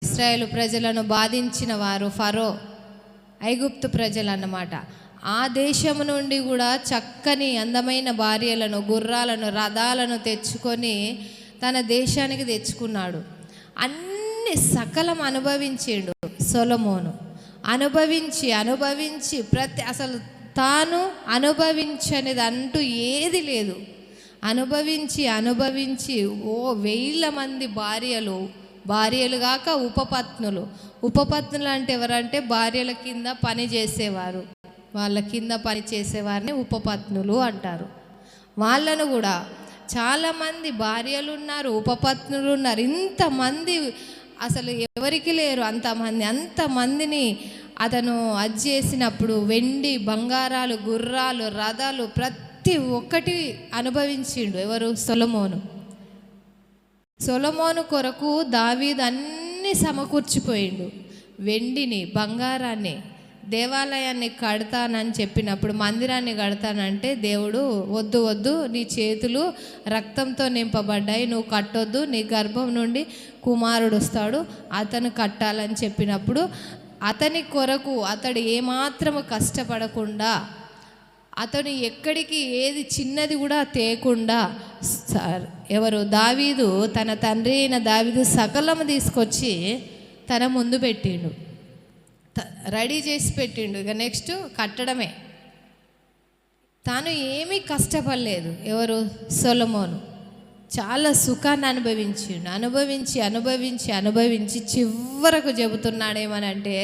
ఇశ్రాయేలు ప్రజలను బాధించిన వారు ఫరో, ఐగుప్తు ప్రజలు అన్నమాట. ఆ దేశము నుండి కూడా చక్కని అందమైన భార్యలను, గుర్రాలను, రథాలను తెచ్చుకొని తన దేశానికి తెచ్చుకున్నాడు. అన్ని సకలం అనుభవించిండు సొలొమోను. అనుభవించి అసలు తాను అనుభవించనిది అంటూ ఏది లేదు. అనుభవించి 1000 మంది భార్యలు కాక ఉపపత్నులు అంటే ఎవరంటే భార్యల కింద పని చేసేవారు. వాళ్ళ కింద పని చేసేవారిని ఉపపత్నులు అంటారు. వాళ్ళను కూడా చాలామంది భార్యలు ఉన్నారు, ఉపపత్నులు ఉన్నారు. ఇంతమంది అసలు ఎవరికి లేరు అంతమందిని అతను అది చేసినప్పుడు వెండి, బంగారాలు, గుర్రాలు, రథాలు ప్రతి ఒక్కటి అనుభవించిండు. ఎవరు? సొలొమోను కొరకు దావీదు అన్నీ సమకూర్చిపోయిండు. వెండిని, బంగారాన్ని, దేవాలయాన్ని కడతానని చెప్పినప్పుడు, మందిరాన్ని కడతానంటే దేవుడు వద్దు నీ చేతులు రక్తంతో నింపబడ్డాయి, నువ్వు కట్టొద్దు, నీ గర్భం నుండి కుమారుడు వస్తాడు, అతను కట్టాలని చెప్పినప్పుడు అతని కొరకు అతడు ఏమాత్రము కష్టపడకుండా, అతను ఎక్కడికి ఏది చిన్నది కూడా తేకుండా ఎవరు? దావీదు, తన తండ్రి అయిన దావీదు సకలము తీసుకొచ్చి తన ముందు పెట్టిండు, రెడీ చేసి పెట్టిండు. ఇక నెక్స్ట్ కట్టడమే. తాను ఏమీ కష్టపడలేదు. ఎవరు? సొలొమోను చాలా సుఖాన్ని అనుభవించి చివరకు చెబుతున్నాడేమనంటే,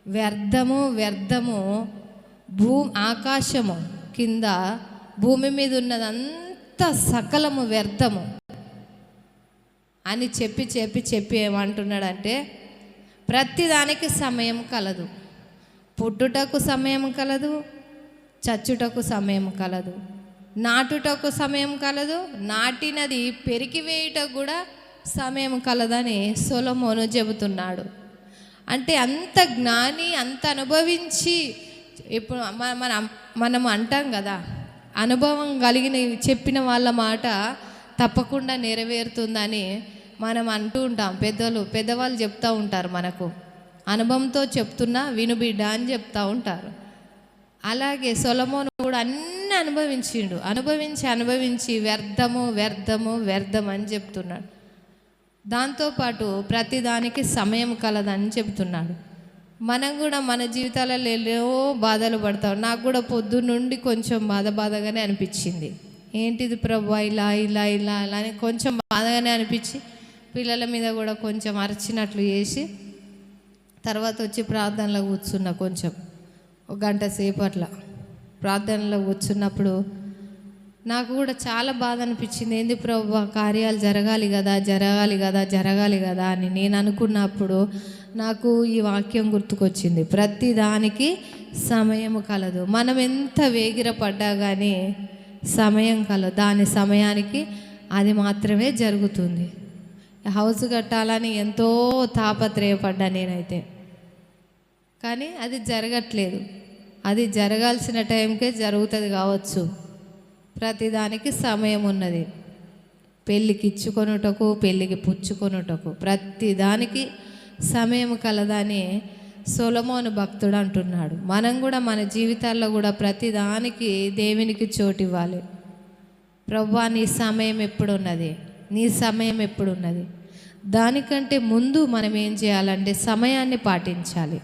వ్యర్థము ఆకాశము కింద భూమి మీద ఉన్నదంతా సకలము వ్యర్థము అని చెప్పి ఏమంటున్నాడంటే, ప్రతిదానికి సమయం కలదు. పుట్టుటకు సమయం కలదు, చచ్చుటకు సమయం కలదు, నాటుటకు సమయం కలదు, నాటినది పెరికివేయుటకు కూడా సమయం కలదని సొలొమోను చెబుతున్నాడు. అంటే అంత జ్ఞాని, అంత అనుభవించి, ఇప్పుడు మనం అంటాం కదా, అనుభవం కలిగిన చెప్పిన వాళ్ళ మాట తప్పకుండా నెరవేరుతుందని మనం అంటూ ఉంటాం. పెద్దవాళ్ళు చెప్తూ ఉంటారు మనకు, అనుభవంతో చెప్తున్నా విను బిడ్డ అని చెప్తూ ఉంటారు. అలాగే సొలొమోను కూడా అన్నీ అనుభవించిండు. అనుభవించి వ్యర్థం అని చెప్తున్నాడు. దాంతోపాటు ప్రతిదానికి సమయం కలదని చెప్తున్నాడు. మనం కూడా మన జీవితాలలో ఎన్నో బాధలు పడతాం. నాకు కూడా పొద్దున్నుండి కొంచెం బాధగానే అనిపించింది. ఏంటిది ప్రభు ఇలా అని కొంచెం బాధగానే అనిపించి పిల్లల మీద కూడా కొంచెం అరిచినట్లు చేసి తర్వాత వచ్చి ప్రార్థనలో కూర్చున్నా. కొంచెం 1 గంట సేపు అట్లా ప్రార్థనలో కూర్చున్నప్పుడు నాకు కూడా చాలా బాధ అనిపించింది. ఏంది ప్రభు, కార్యాలు జరగాలి కదా అని నేను అనుకున్నప్పుడు నాకు ఈ వాక్యం గుర్తుకొచ్చింది. ప్రతి దానికి సమయం కలదు. మనం ఎంత వేగిరపడ్డా కానీ సమయం కలదు. దాని సమయానికి అది మాత్రమే జరుగుతుంది. హౌస్ కట్టాలని ఎంతో తాపత్రయపడ్డా నేనైతే, కానీ అది జరగట్లేదు. అది జరగాల్సిన టైంకే జరుగుతుంది కావచ్చు. ప్రతిదానికి సమయం ఉన్నది. పెళ్ళికి ఇచ్చుకొనుటకు, పెళ్ళికి పుచ్చుకొనుటకు ప్రతిదానికి సమయం కలదని సొలొమోను భక్తుడు అంటున్నాడు. మనం కూడా మన జీవితాల్లో కూడా ప్రతిదానికి దేవునికి చోటు ఇవ్వాలి. ప్రభువా, నీ సమయం ఎప్పుడున్నది? దానికంటే ముందు మనం ఏం చేయాలంటే సమయాన్ని పాటించాలి.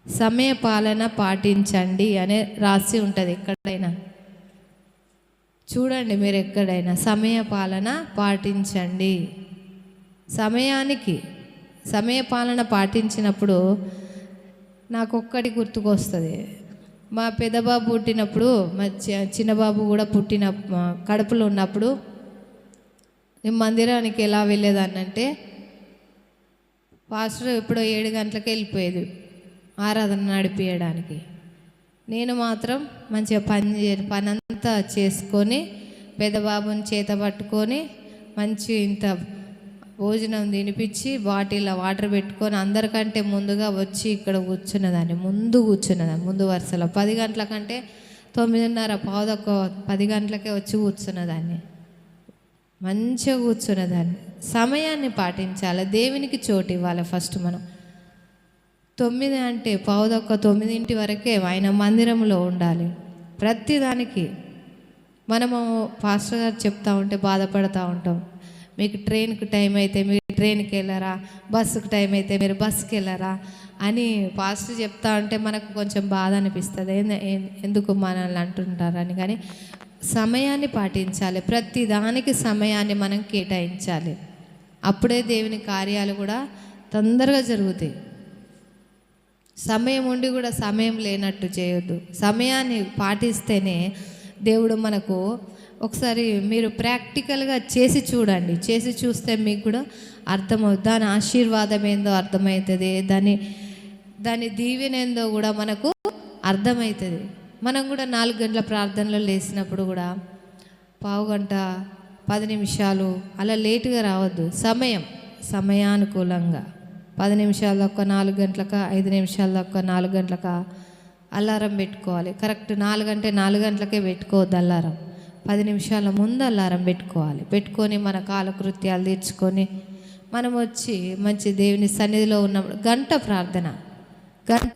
సమయ పాలన పాటించండి అనే రాసి ఉంటుంది ఎక్కడైనా. చూడండి మీరు ఎక్కడైనా, సమయ పాలన పాటించండి. సమయ పాలన పాటించినప్పుడు నాకు ఒక్కటి గుర్తుకొస్తుంది. మా పెద్దబాబు పుట్టినప్పుడు, మా చిన్నబాబు కూడా కడుపులో ఉన్నప్పుడు నేను మందిరానికి ఎలా వెళ్ళేదాన్నంటే, పాస్టర్ ఎప్పుడో 7 గంటలకే వెళ్ళిపోయేది ఆరాధన నడిపించడానికి. నేను మాత్రం మంచిగా పనంతా చేసుకొని పెద్దబాబుని చేత పట్టుకొని ఇంత భోజనం తినిపించి బాటిల్లో వాటర్ పెట్టుకొని అందరికంటే ముందుగా వచ్చి ఇక్కడ కూర్చున్నదాన్ని, ముందు వరుసలో. 10 గంటల కంటే 9:30 10 గంటలకే వచ్చి కూర్చున్నదాన్ని. మంచిగా కూర్చునేదాన్ని. సమయాన్ని పాటించాలి, దేవునికి చోటు ఇవ్వాలి. ఫస్ట్ మనం 9 అంటే 8:45 వరకే ఆయన మందిరంలో ఉండాలి. ప్రతిదానికి మనము పాస్టర్ గారు చెప్తా ఉంటే బాధపడుతూ ఉంటాం. మీకు ట్రైన్కి టైం అయితే మీరు ట్రైన్కి వెళ్ళరా, బస్సుకు టైం అయితే మీరు బస్సుకి వెళ్ళరా అని పాస్టర్ చెప్తా ఉంటే మనకు కొంచెం బాధ అనిపిస్తుంది. ఎందుకు మనల్ని అంటుంటారని. కానీ సమయాన్ని పాటించాలి, ప్రతి దానికి సమయాన్ని మనం కేటాయించాలి. అప్పుడే దేవుని కార్యాలు కూడా తొందరగా జరుగుతాయి. సమయం ఉండి కూడా సమయం లేనట్టు చేయొద్దు. సమయాన్ని పాటిస్తేనే దేవుడు మనకు, ఒకసారి మీరు ప్రాక్టికల్గా చేసి చూడండి, చేసి చూస్తే మీకు కూడా అర్థమవుతుంది. దాని ఆశీర్వాదం ఏందో అర్థమవుతుంది, దాని దీవెన ఏందో కూడా మనకు అర్థమవుతుంది. మనం కూడా 4 గంటల ప్రార్థనలో లేచినప్పుడు కూడా పావు గంట 10 నిమిషాలు అలా లేటుగా రావద్దు. సమయానుకూలంగా 10 నిమిషాల దాకా 4 గంటలకా, 5 నిమిషాల దాకా 4 గంటలకా అలారం పెట్టుకోవాలి. కరెక్ట్ 4 అంటే 4 గంటలకే పెట్టుకోవద్దు అలారం. 10 నిమిషాల ముందు అలారం పెట్టుకొని మన కాలకృత్యాలు తీర్చుకొని మనం వచ్చి మంచి దేవుని సన్నిధిలో ఉన్నప్పుడు గంట ప్రార్థన, గంట